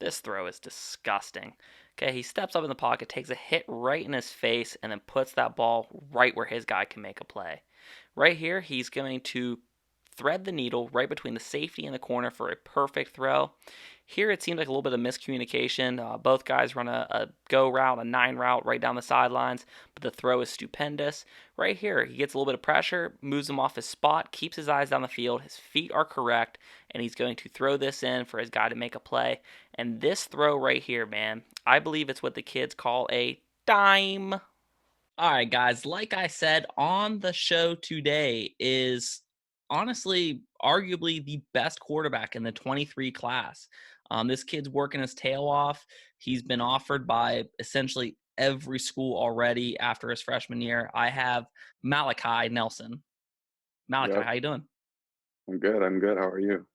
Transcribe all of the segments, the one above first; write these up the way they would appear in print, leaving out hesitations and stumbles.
This throw is disgusting. Okay, he steps up in the pocket, takes a hit right in his face, and then puts that ball right where his guy can make a play. Right here, he's going to thread the needle right between the safety and the corner for a perfect throw. Here, it seems like a little bit of miscommunication. Both guys run a go route, a 9 route right down the sidelines, but the throw is stupendous. Right here, he gets a little bit of pressure, moves him off his spot, keeps his eyes down the field, his feet are correct, and he's going to throw this in for his guy to make a play. And this throw right here, man, I believe it's what the kids call a dime. All right, guys, like I said on the show today is honestly arguably the best quarterback in the 23 class. This kid's working his tail off. He's been offered by essentially every school already after his freshman year. I have Malachi Nelson. Malachi, Yep, how you doing? I'm good. I'm good. How are you?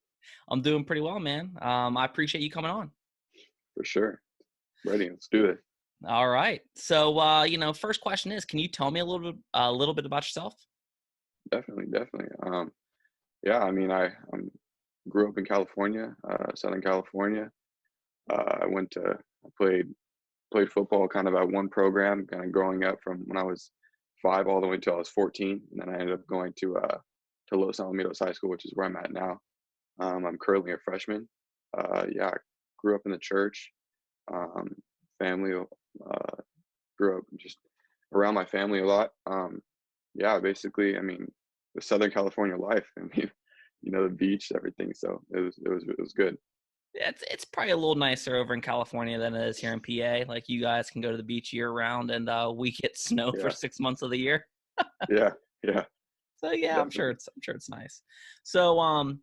I'm doing pretty well, man. I appreciate you coming on. For sure. Ready. Let's do it. All right. So, first question is, can you tell me a little bit about yourself? Definitely, definitely. Yeah. I mean, I grew up in California, Southern California. I played football kind of at one program, kind of growing up from when I was 5 all the way until I was 14, and then I ended up going to Los Alamitos High School, which is where I'm at now. I'm currently a freshman. Yeah, I grew up in the church. Um, family. Grew up just around my family a lot. Yeah, basically, I mean, the Southern California life. I mean, the beach, everything. So it was good. Yeah, it's probably a little nicer over in California than it is here in PA. Like you guys can go to the beach year round, and we get snow for Yeah, 6 months of the year. yeah, yeah, So yeah, definitely. I'm sure it's nice. So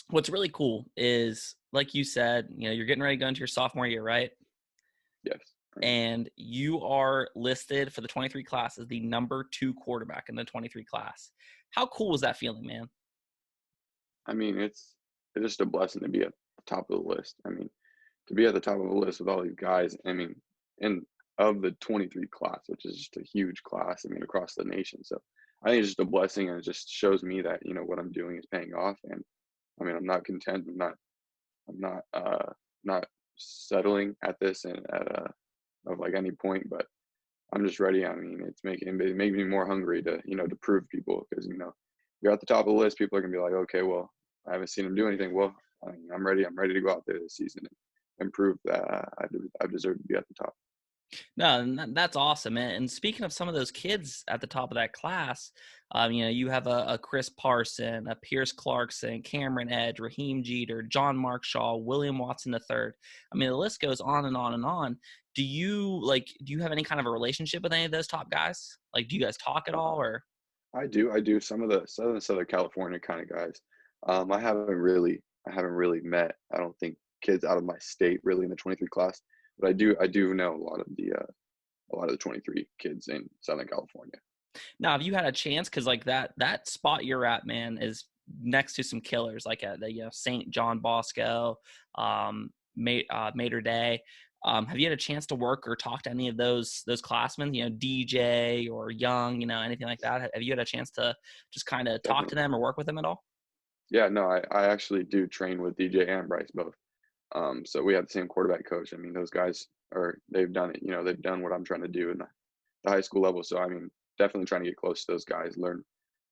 what's really cool is like you said, you're getting ready to go into your sophomore year, right? Yes. And you are listed for the 23 class as the number 2 quarterback in the 23 class. How cool was that feeling, man? I mean, it's just a blessing to be at the top of the list. I mean, to be at the top of the list with all these guys. I mean, and of the 23 class, which is just a huge class. I mean, across the nation. So I think it's just a blessing, and it just shows me that what I'm doing is paying off. And I mean, I'm not content. I'm not settling at this and at of like any point, but I'm just ready. I mean, it makes me more hungry to prove people because you're at the top of the list. People are gonna be like, okay, well, I haven't seen him do anything. Well, I mean, I'm ready. I'm ready to go out there this season and prove that I deserve to be at the top. No, and that's awesome. And speaking of some of those kids at the top of that class, you have a Chris Parson, a Pierce Clarkson, Cameron Edge, Raheem Jeter, John Markshaw, William Watson III. I mean, the list goes on and on and on. Do you have any kind of a relationship with any of those top guys? Like, do you guys talk at all, Uh, or? I do. Some of the Southern California kind of guys. I haven't really met. I don't think kids out of my state really in the 23 class, but I do know a lot of the 23 kids in Southern California. Now, have you had a chance? Because like that spot you're at, man, is next to some killers, like at the St. John Bosco, Mater Day. Have you had a chance to work or talk to any of those classmen? DJ or Young, anything like that? Have you had a chance to just kind of talk to Definitely. them or work with them at all? Yeah, no, I actually do train with DJ and Bryce both. So we have the same quarterback coach. I mean, those guys they've done it. They've done what I'm trying to do in the high school level. So I mean, definitely trying to get close to those guys. Learn.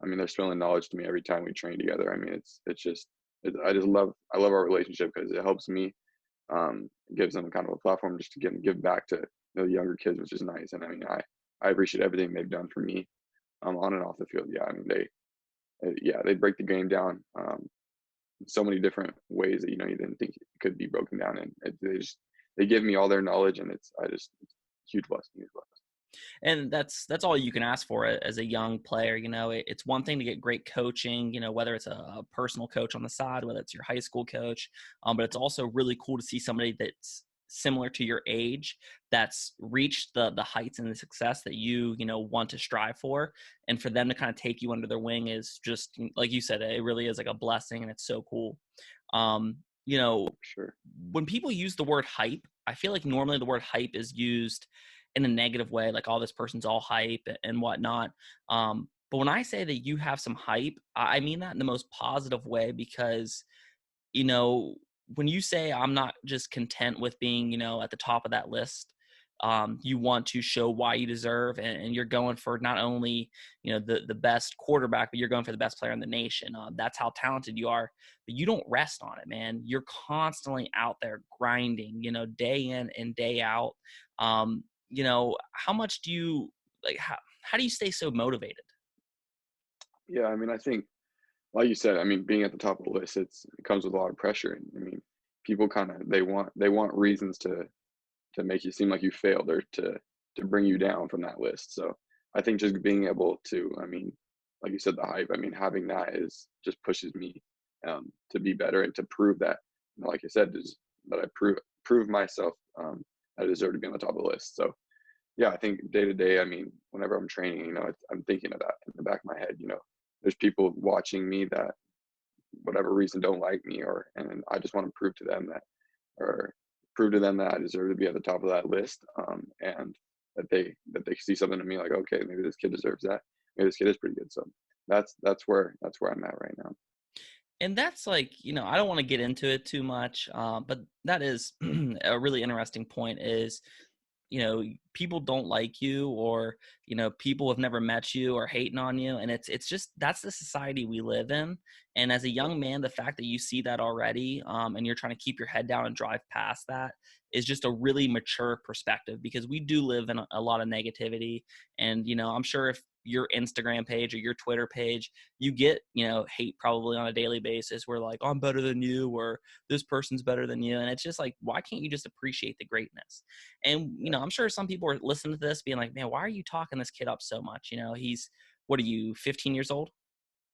I mean, they're spilling knowledge to me every time we train together. I mean, I love our relationship because it helps me. Gives them kind of a platform just to give back to the younger kids, which is nice. And I mean, I appreciate everything they've done for me, on and off the field. Yeah, I mean, they break the game down. So many different ways that you didn't think it could be broken down, and they give me all their knowledge, and it's huge blessing, huge blessing. And that's all you can ask for as a young player. It's one thing to get great coaching, whether it's a personal coach on the side, whether it's your high school coach, but it's also really cool to see somebody that's similar to your age that's reached the heights and the success that you want to strive for, and for them to kind of take you under their wing is just like you said, it really is like a blessing, and it's so cool. um you know For sure. when people use the word hype, I feel like normally the word hype is used in a negative way, like, oh, this person's all hype and whatnot. But when I say that you have some hype, I mean that in the most positive way because, you know, when you say I'm not just content with being, at the top of that list, you want to show why you deserve, and you're going for not only, the best quarterback, but you're going for the best player in the nation. That's how talented you are, but you don't rest on it, man. You're constantly out there grinding, day in and day out. How much do you like? How do you stay so motivated? Yeah, I mean, I think, like you said, I mean, being at the top of the list, it comes with a lot of pressure. And I mean, people kind of they want reasons to make you seem like you failed or to bring you down from that list. So I think just being able to, I mean, like you said, the hype. I mean, having that is just pushes me to be better and to prove that, like I said, is that I prove myself I deserve to be on the top of the list. So yeah, I think day to day, I mean, whenever I'm training, I'm thinking of that in the back of my head. There's people watching me that whatever reason don't like me, and I just want to prove to them or prove to them that I deserve to be at the top of that list, and that they see something in me like, okay, maybe this kid deserves that. Maybe this kid is pretty good. So that's where I'm at right now. And that's like, I don't want to get into it too much, but that is a really interesting point is, people don't like you, or people have never met you or hating on you, and it's just that's the society we live in. And as a Yeah, young man, the fact that you see that already, and you're trying to keep your head down and drive past that is just a really mature perspective, because we do live in a lot of negativity. And I'm sure if your Instagram page or your Twitter page, you get hate probably on a daily basis, where like, I'm better than you, or this person's better than you, and it's just like, why can't you just appreciate the greatness? And, yeah, I'm sure some people are listening to this being like, man, why are you talking this kid up so much? He's, what are you, 15 years old?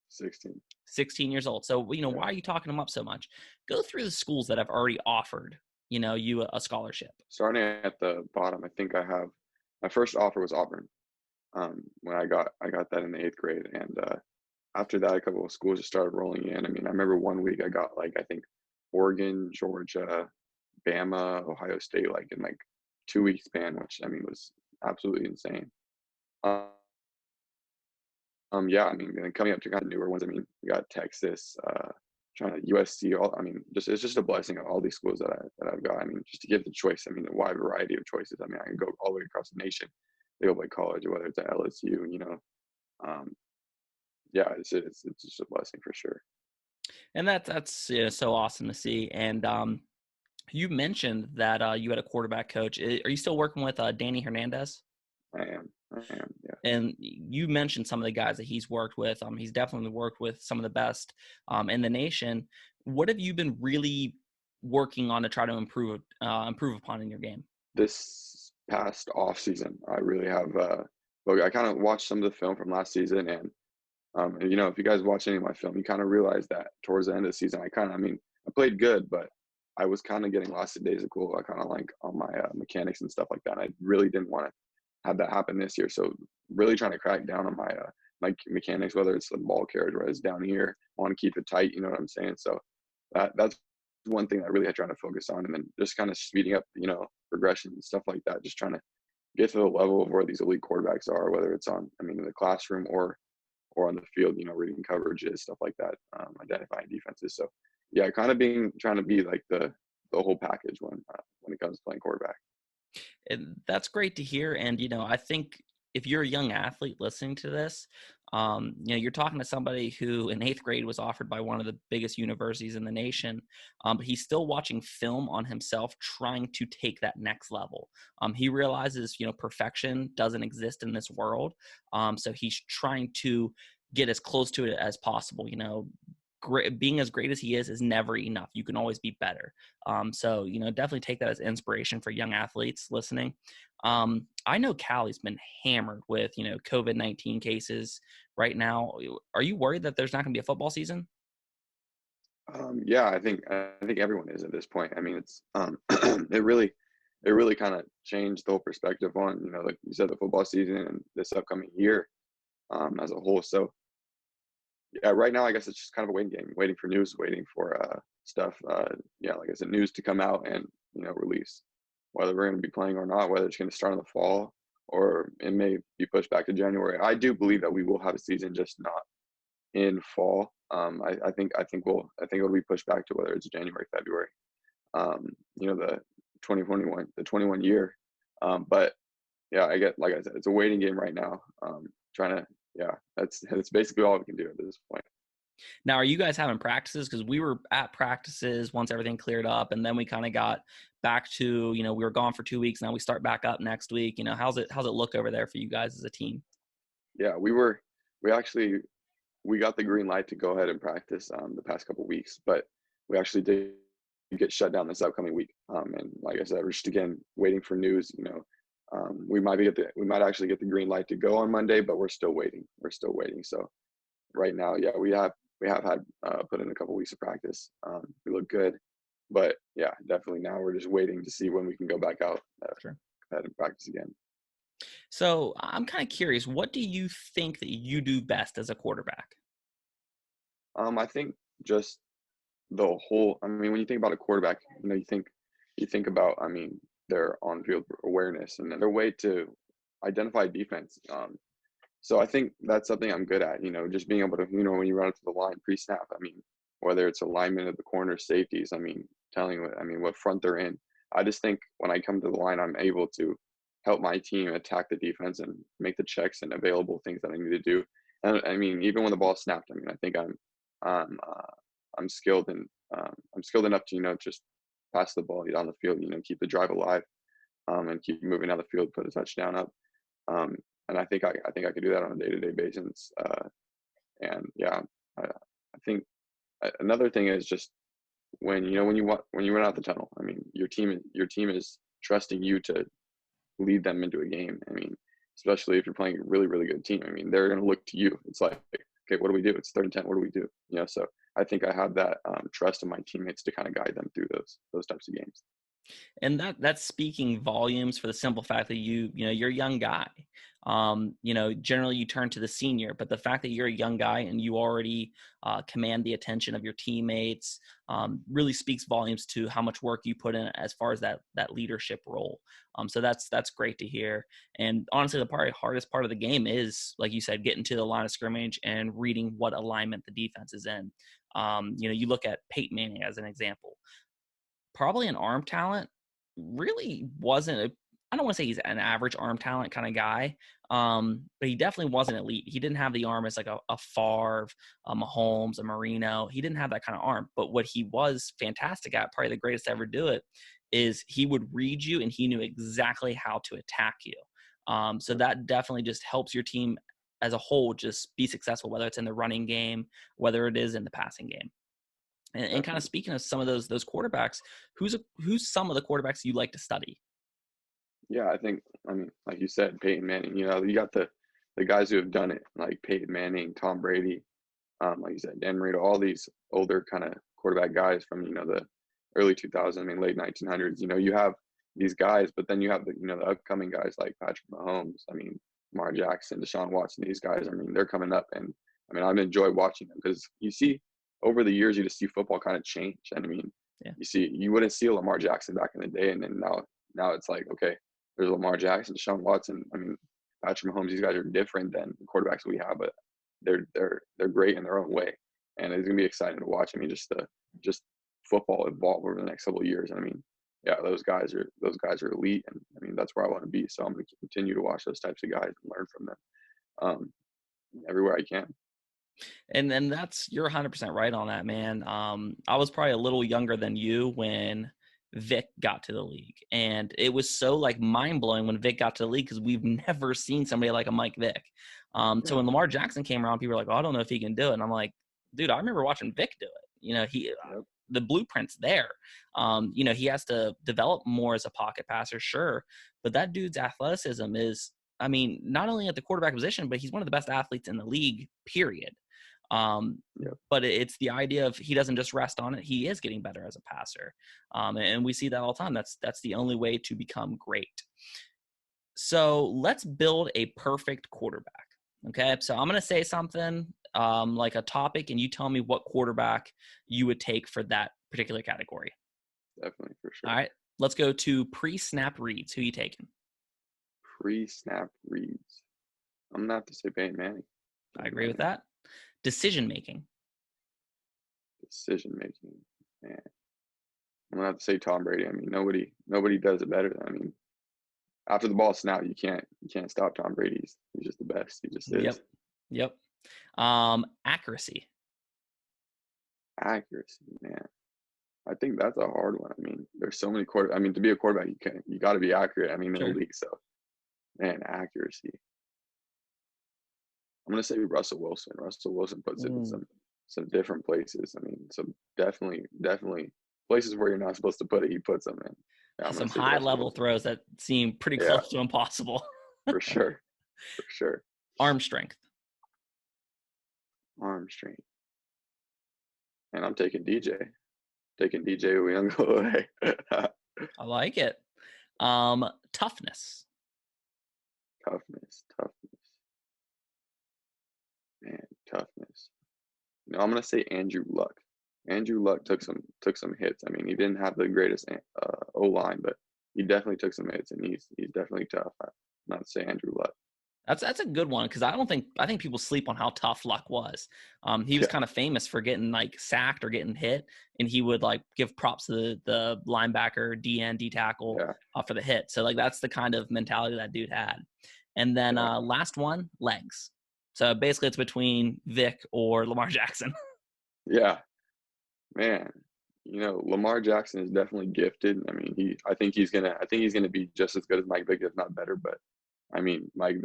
16. 16 years old. So, Yeah, why are you talking him up so much? Go through the schools that have already offered, you a scholarship. starting at the bottom, I think I have my first offer was Auburn. When I got that in the eighth grade, and after that, a couple of schools just started rolling in. I mean, I remember one week I got like I think Oregon, Georgia, Bama, Ohio State, like in like 2 week span, which I mean was absolutely insane. Um, yeah, I mean, and then coming up to kind of newer ones, I mean, we got Texas, trying to USC. All I mean, just it's just a blessing of all these schools that I've got. I mean, just to give the choice. I mean, a wide variety of choices. I mean, I can go all the way across the nation, to go play college, whether it's at LSU. Um, yeah, it's just a blessing for sure. And that's so awesome to see. And you mentioned that you had a quarterback coach. Are you still working with Danny Hernandez? I am, yeah. And you mentioned some of the guys that he's worked with. He's definitely worked with some of the best in the nation. What have you been really working on to try to improve upon in your game? This past off season, I really have. Look, I kind of watched some of the film from last season, and if you guys watch any of my film, you kind of realize that towards the end of the season, I mean, I played good, but I was kind of getting lost in days of cool. I kind of like on my mechanics and stuff like that. I really didn't want to have that happen this year. So really trying to crack down on my mechanics, whether it's the ball carriage, whether it's down here, I want to keep it tight. You know what I'm saying? So that's one thing that I really had trying to focus on, and then just kind of speeding up, progression and stuff like that. Just trying to get to the level of where these elite quarterbacks are, whether it's I mean, in the classroom or on the field, reading coverages, stuff like that, identifying defenses. So yeah, kind of trying to be like the whole package when it comes to playing quarterback. And that's great to hear. And, I think if you're a young athlete listening to this, you're talking to somebody who in eighth grade was offered by one of the biggest universities in the nation. But he's still watching film on himself, trying to take that next level. He realizes, perfection doesn't exist in this world. So he's trying to get as close to it as possible. Being as great as he is never enough. You can always be better. So, definitely take that as inspiration for young athletes listening. I know Cali's been hammered with, COVID-19 cases right now. Are you worried that there's not going to be a football season? Yeah, I think everyone is at this point. I mean, it's it really kind of changed the whole perspective on like you said, the football season and this upcoming year as a whole. So yeah, right now I guess it's just kind of a waiting game, waiting for news, waiting for stuff. Yeah, like I said, news to come out and release whether we're going to be playing or not, whether it's going to start in the fall or it may be pushed back to January. I do believe that we will have a season, just not in fall. I think it'll be pushed back to whether it's January, February. the 21 year. But yeah, like I said, it's a waiting game right now. Trying to, yeah, that's basically all we can do at this point. Now, are you guys having practices? Because we were at practices once everything cleared up, and then we kind of got back to, we were gone for 2 weeks. Now we start back up next week. How's it look over there for you guys as a team? Yeah, we actually we got the green light to go ahead and practice the past couple weeks, but we actually did get shut down this upcoming week. And like I said, we're just again waiting for news. We might actually get the green light to go on Monday, but we're still waiting. We're still waiting. So right now, yeah, we have had put in a couple weeks of practice. We look good, but yeah, definitely now we're just waiting to see when we can go back out Sure. ahead and practice again. So I'm kind of curious, what do you think that you do best as a quarterback? I think just the whole. I mean, when you think about a quarterback, you think about. I mean, their on-field awareness and their way to identify defense. So I think that's something I'm good at. Just being able to, when you run up to the line pre-snap. I mean, whether it's alignment of the corner safeties. I mean, what front they're in. I just think when I come to the line, I'm able to help my team attack the defense and make the checks and available things that I need to do. And I mean, even when the ball snapped, I mean, I think I'm uh, I'm skilled and I'm skilled enough to just pass the ball down the field, keep the drive alive, and keep moving down the field, put a touchdown up. Um, and I think I could do that on a day-to-day basis. And yeah, I think another thing is just when you run out the tunnel. I mean, your team is trusting you to lead them into a game. I mean, especially if you're playing a really, really good team. I mean, they're going to look to you. It's like, okay, what do we do? It's 3rd and 10. What do we do? So I think I have that trust in my teammates to kind of guide them through those types of games. And that's speaking volumes for the simple fact that you're a young guy. Generally you turn to the senior, but the fact that you're a young guy and you already command the attention of your teammates really speaks volumes to how much work you put in as far as that leadership role. So that's great to hear. And honestly, the probably hardest part of the game is, like you said, getting to the line of scrimmage and reading what alignment the defense is in. You look at Peyton Manning as an example, probably an arm talent, really wasn't a, I don't want to say he's an average arm talent kind of guy, but he definitely wasn't elite. He didn't have the arm as like a Favre, a Mahomes, a Marino. He didn't have that kind of arm. But what he was fantastic at, probably the greatest to ever do it, is he would read you and he knew exactly how to attack you. So that definitely just helps your team as a whole just be successful, whether it's in the running game, whether it is in the passing game. And kind of Definitely. speaking of some of those quarterbacks, who's some of the quarterbacks you like to study? Yeah, I mean, like you said, Peyton Manning. You got the guys who have done it, like Peyton Manning, Tom Brady, like you said, Dan Marino, all these older kind of quarterback guys from the early 2000s, I mean late 1900s. You have these guys, but then you have the upcoming guys like Patrick Mahomes. I mean, Lamar Jackson, Deshaun Watson. These guys, I mean, they're coming up, and I mean, I've enjoyed watching them because you see over the years you just see football kind of change. And I mean, Yeah. you wouldn't see Lamar Jackson back in the day, and then now it's like, okay, there's Lamar Jackson, Deshaun Watson. I mean, Patrick Mahomes. These guys are different than the quarterbacks we have, but they're great in their own way, and it's gonna be exciting to watch. I mean, just football evolve over the next couple of years. I mean, yeah, those guys are elite, and I mean that's where I want to be. So I'm gonna continue to watch those types of guys and learn from them um, everywhere I can. And then you're 100% right on that, man. I was probably a little younger than you when Vic got to the league, and it was so like mind blowing when Vic got to the league because we've never seen somebody like a Mike Vick. So Yeah, when Lamar Jackson came around, people were like, "Oh, I don't know if he can do it," and I'm like, "Dude, I remember watching Vic do it. He yep, the blueprint's there. He has to develop more as a pocket passer, sure, but that dude's athleticism is." I mean, not only at the quarterback position, but he's one of the best athletes in the league, period. Um, yep, but it's the idea of he doesn't just rest on it. He is getting better as a passer. And we see that all the time. That's the only way to become great. So let's build a perfect quarterback. Okay. So I'm going to say something like a topic, and you tell me what quarterback you would take for that particular category. definitely for All sure. right. Let's go to pre-snap reads. Who you taking? Pre-snap reads. I'm gonna have to say Peyton Manning. I Peyton agree with Manning. that. Decision making. Decision making. Man. I'm gonna have to say Tom Brady. I mean, nobody does it better. I mean, after the ball snap, you can't stop Tom Brady. He's just the best. He just is. Yep. Yep. Accuracy. Accuracy, man. I think that's a hard one. I mean, there's so many I mean, to be a quarterback, you got to be accurate. I mean, in the Sure. league. So, man, accuracy. I'm gonna say Russell Wilson. Russell Wilson puts it in Mm. some different places. I mean, some definitely places where you're not supposed to put it. He puts them in. Yeah, I'm gonna Some say high Russell level Wilson. throws that seem pretty Yeah, close to impossible. for sure, for sure. Arm strength. Arm strength. And I'm taking DJ. Taking DJ Uiagalelei. I like it. Toughness. Toughness, man, toughness. I'm gonna say Andrew Luck. Andrew Luck took some hits. I mean, he didn't have the greatest O line, but he definitely took some hits, and he's definitely tough. Not to say Andrew Luck. That's a good one because I think people sleep on how tough Luck was. He was Yeah, kind of famous for getting like sacked or getting hit, and he would like give props to the linebacker, DN, D tackle yeah, for the hit. So like that's the kind of mentality that dude had. And then yeah, last one, legs. So basically, it's between Vic or Lamar Jackson. yeah. Man, Lamar Jackson is definitely gifted. I mean, I think he's gonna be just as good as Mike Vick, if not better. But I mean, Mike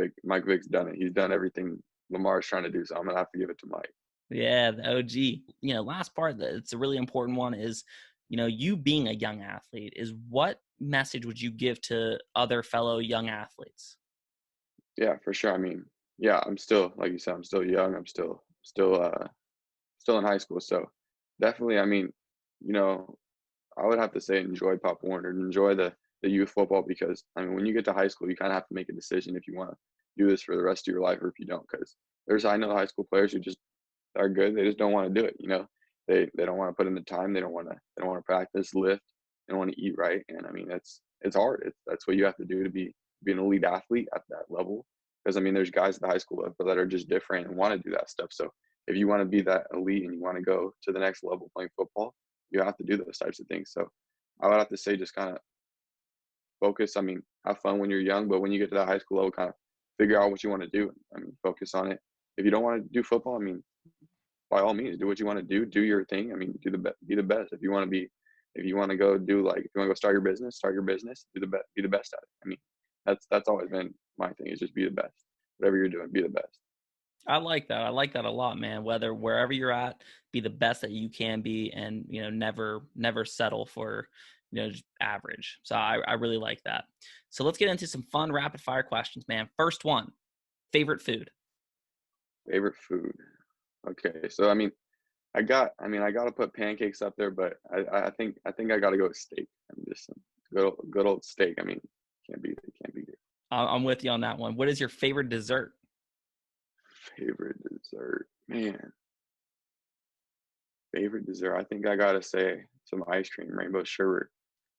Vick's done it. He's done everything Lamar's trying to do. So I'm gonna have to give it to Mike. Yeah, the OG. Last part that it's a really important one is, you being a young athlete is what message would you give to other fellow young athletes? Yeah, for sure. I mean, yeah, I'm still, like you said, I'm still young. I'm still in high school. So definitely, I mean, you know, I would have to say enjoy Pop Warner, enjoy the youth football, because I mean, when you get to high school, you kind of have to make a decision if you want to do this for the rest of your life or if you don't. Because I know high school players who just are good. They just don't want to do it. They don't want to put in the time. They don't want to practice, lift. They don't want to eat right. And I mean, it's hard. That's what you have to do to be an elite athlete at that level. Because I mean, there's guys at the high school level that are just different and want to do that stuff. So if you want to be that elite and you want to go to the next level playing football, you have to do those types of things. So I would have to say just kind of focus. I mean, have fun when you're young, but when you get to that high school level, kind of figure out what you want to do. I mean, focus on it. If you don't want to do football, I mean, by all means, do what you want to do. Do your thing. I mean, be the best. If you want to go do, like, if you want to go start your business, start your business. Be the best at it. I mean, that's always been my thing, is just be the best. Whatever you're doing, be the best. I like that. I like that a lot, man. Wherever you're at, be the best that you can be, and never settle for just average. So I really like that. So let's get into some fun rapid fire questions, man. First one, favorite food. Favorite food. Okay, so I got to put pancakes up there, but I think I got to go with steak. I'm just good old steak. I mean, can't beat it. I'm with you on that one. What is your favorite dessert? Favorite dessert, man. Favorite dessert. I think I gotta say some ice cream, rainbow sherbet.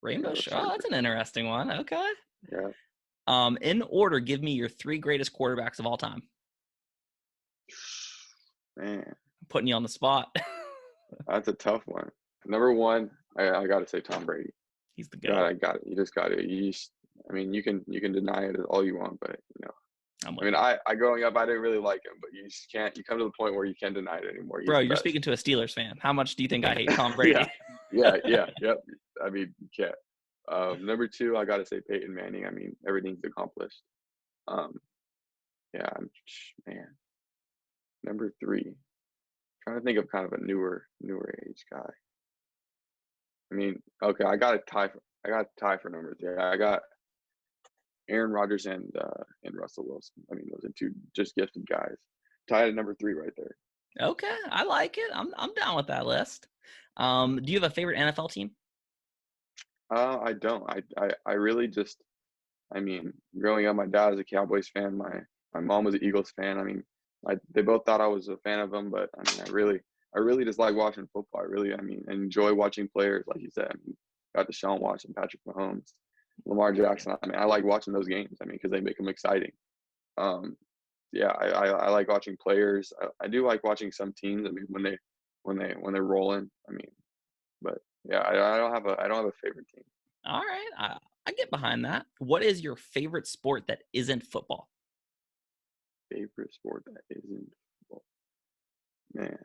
Rainbow Rainbow Show. Oh, that's sherbet. an interesting one. Okay. Yeah. In order, give me your three greatest quarterbacks of all time. Man, I'm putting you on the spot. that's a tough one. Number one, I gotta say Tom Brady. He's the God, goat. I got it. You just got it. I mean, you can deny it all you want, but I'm I with mean, you, I growing up, I didn't really like him, but you just can't. You come to the point where you can't deny it anymore. He's bro. the You're best. speaking to a Steelers fan. How much do you think I hate Tom Yeah, Brady? yep. I mean, you can't. Number two, I gotta say Peyton Manning. I mean, everything's accomplished. Um, yeah, man. Number three, trying to think of kind of a newer age guy. I mean, okay, I got a tie for number three. I got Aaron Rodgers and Russell Wilson. I mean, those are two just gifted guys. Tied at number three right there. Okay, I like it. I'm down with that list. Do you have a favorite NFL team? I don't. I really just. I mean, growing up, my dad was a Cowboys fan. My mom was an Eagles fan. I mean, they both thought I was a fan of them, but I mean, I really just like watching football. I mean, enjoy watching players, like you said. I mean, got to Sean watching Patrick Mahomes, Lamar Jackson. I mean, I like watching those games. I mean, because they make them exciting. Um, yeah, I like watching players. I do like watching some teams. I mean, when they're rolling. I mean, but Yeah, I don't have a favorite team. All right, I get behind that. What is your favorite sport that isn't football? Favorite sport that isn't football. Man,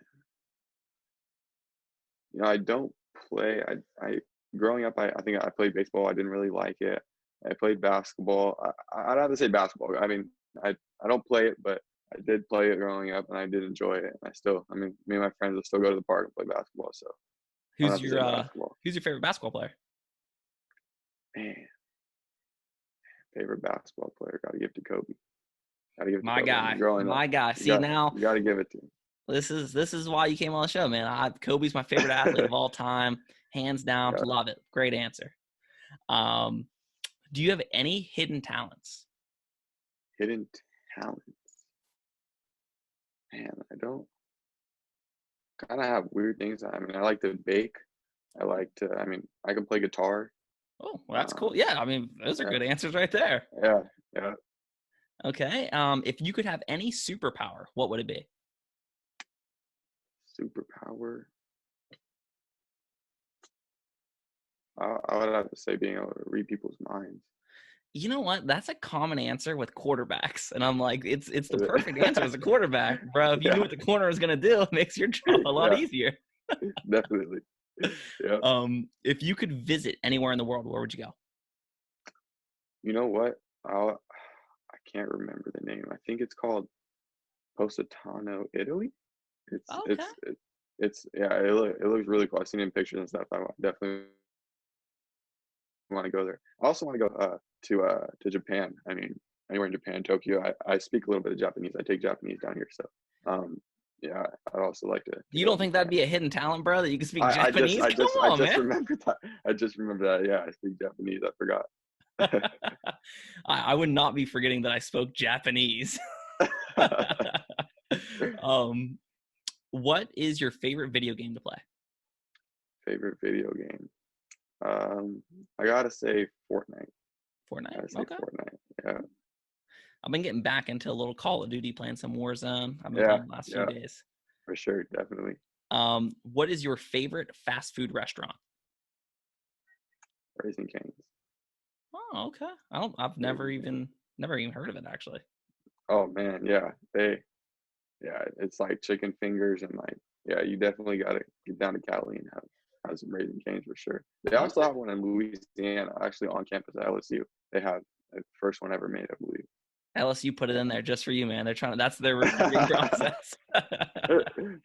I don't play. I growing up, I think I played baseball. I didn't really like it. I played basketball. I'd have to say basketball. I mean, I don't play it, but I did play it growing up, and I did enjoy it. And I mean, me and my friends will still go to the park and play basketball. So I'd Who's have to say your basketball. Who's your favorite basketball player? Man, favorite basketball player. Got to give it to Kobe. Got to give it to My Kobe. I mean, guy, growing up, my guy. you See got now, you got to give it to him. this is why you came on the show, man. Kobe's my favorite athlete of all time, hands down. Got Love it. Great answer. Um, do you have any hidden talents? hidden talents. Man, I don't kind of have weird things. I mean, I like to bake. I mean, I can play guitar. Oh, well, that's cool. Um, Yeah, I mean, those are yeah, good answers right there. yeah, yeah. Okay. If you could have any superpower, what would it be? Superpower. I would have to say being able to read people's minds. You know what? That's a common answer with quarterbacks, and I'm like, it's the Is perfect answer as a it? quarterback, bro. If you knew Yeah, what the corner was gonna do, it makes your job a lot yeah, easier. definitely. Yeah. If you could visit anywhere in the world, where would you go? You know what? I can't remember the name. I think it's called Positano, Italy. It's Okay. it's it, it's yeah. It looks really cool. I've seen it in pictures and stuff. Definitely want to go there. I also want to go to Japan. I mean, anywhere in Japan, Tokyo. I speak a little bit of Japanese. I take Japanese down here, so um, yeah, I'd also like to You go don't to think that'd Japan. be a hidden talent, bro, that you can speak I just Japanese? I Come just I on, just man. remembered that. I just remembered that. Yeah, I speak Japanese. I forgot. I would not be forgetting that I spoke Japanese. um, what is your favorite video game to play? Favorite video game. Um, I gotta say Fortnite. I Fortnite. gotta say Okay. Fortnite. Yeah, I've been getting back into a little Call of Duty, playing some Warzone. I've been yeah, playing the last few yeah, days. for sure, definitely. What is your favorite fast food restaurant? Raising Cane's. Oh, okay. I've Raising Cane's. never even heard of it actually. Oh man, yeah. Yeah, it's like chicken fingers and like, yeah, you definitely gotta get down to Cali and have some Raising Cane's for sure. They also Okay. have one in Louisiana, actually on campus at LSU. They have the first one ever made, I believe. LSU put it in there just for you, man. They're trying to, that's their recruiting process.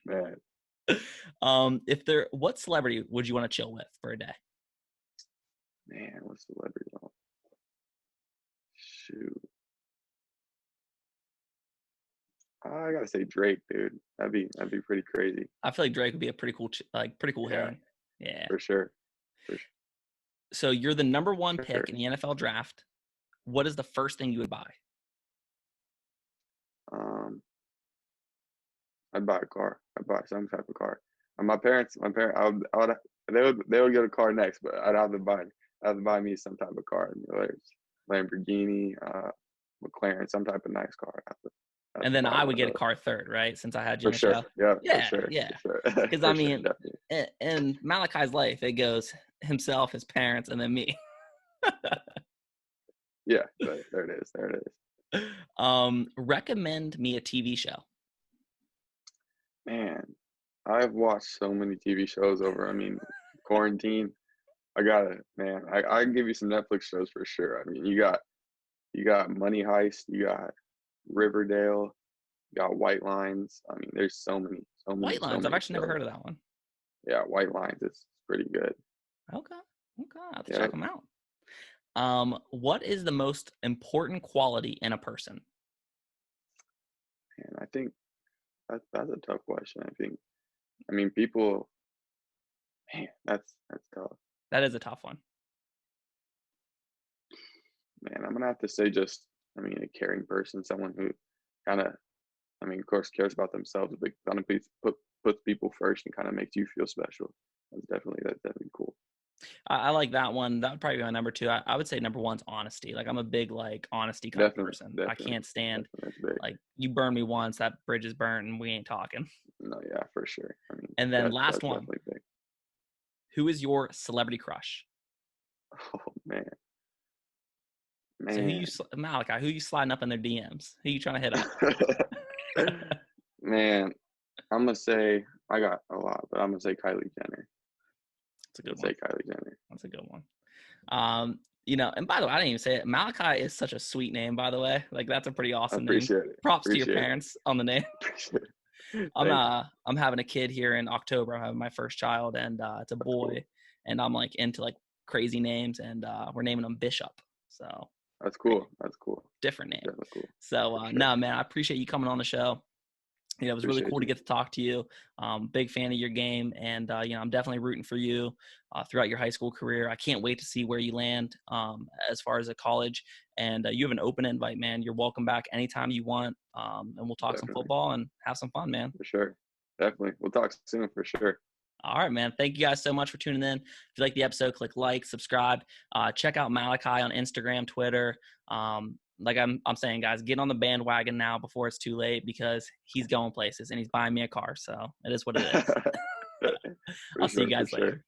Man, If there, what celebrity would you want to chill with for a day? man, what celebrity? Oh, shoot. I gotta say Drake, dude. That'd be pretty crazy. I feel like Drake would be a pretty cool, pretty cool Yeah, hang. Yeah. for sure. For So you're the number one pick sure. in the NFL draft. What is the first thing you would buy? Um, I'd buy a car. I'd buy some type of car. And my parents, they would get a car next, but I'd have to buy me some type of car. Whether it's Lamborghini, McLaren, some type of nice car. I'd have to And then buy I one would of get a those car third, right? Since I had you for on the sure. show. Yeah, for Yeah, sure, yeah. for sure, Because I for sure, mean, definitely. in Malachi's life, it goes himself, his parents, and then me. Yeah, there it is. There it is. Recommend me a TV show. Man, I've watched so many TV shows over. I mean, quarantine. I got it, man. I can give you some Netflix shows for sure. I mean, you got Money Heist, you got Riverdale, you got White Lines. I mean, there's so many, so many, White so Lines. I've many actually never shows. heard of that one. Yeah, White Lines is pretty good. Okay. Okay. I'll have to Yeah, check them out. What is the most important quality in a person? and I think that's a tough question. I mean, people, man, that's tough. That is a tough one. Man, I'm gonna have to say just, I mean, a caring person, someone who kind of, I mean, of course, cares about themselves, but kind of puts people first and kind of makes you feel special. That's definitely cool. I like that one. That would probably be my number two. I would say number one's honesty. Like I'm a big like honesty kind of Definitely, person. I definitely, can't stand definitely. That's big. like you burn me once, that bridge is burnt, and we ain't talking. No, yeah, for sure. I mean, And then that's last one, definitely big. Who is your celebrity crush? Oh man, So man, Malachi, who you sliding up in their DMs? Who you trying to hit up? man. I'm gonna say I got a lot, but I'm gonna say Kylie Jenner. That's a I'm good gonna one. say Kylie Jenner. That's a good one. And by the way, I didn't even say it. Malachi is such a sweet name, by the way. Like that's a pretty I awesome name. appreciate it. Props to your Appreciate it. parents on the name. Appreciate it. I'm Thank you. I'm having a kid here in October. I'm having my first child, and it's a That's cool. boy. And I'm like into like crazy names, and we're naming him Bishop. So That's pretty cool. That's cool. different name. Definitely cool. So For sure. no, man, I appreciate you coming on the show. It was really Appreciate cool to you. get to talk to you. Big fan of your game, and I'm definitely rooting for you throughout your high school career. I can't wait to see where you land as far as a college. And you have an open invite, man. You're welcome back anytime you want, and we'll talk some Definitely. football and have some fun, man. For sure. Definitely. We'll talk soon for sure. All right, man. Thank you guys so much for tuning in. If you like the episode, click like, subscribe. Check out Malachi on Instagram, Twitter. Like I'm saying, guys, get on the bandwagon now before it's too late because he's going places and he's buying me a car. So it is what it is. For I'll see you sure. For guys sure. later.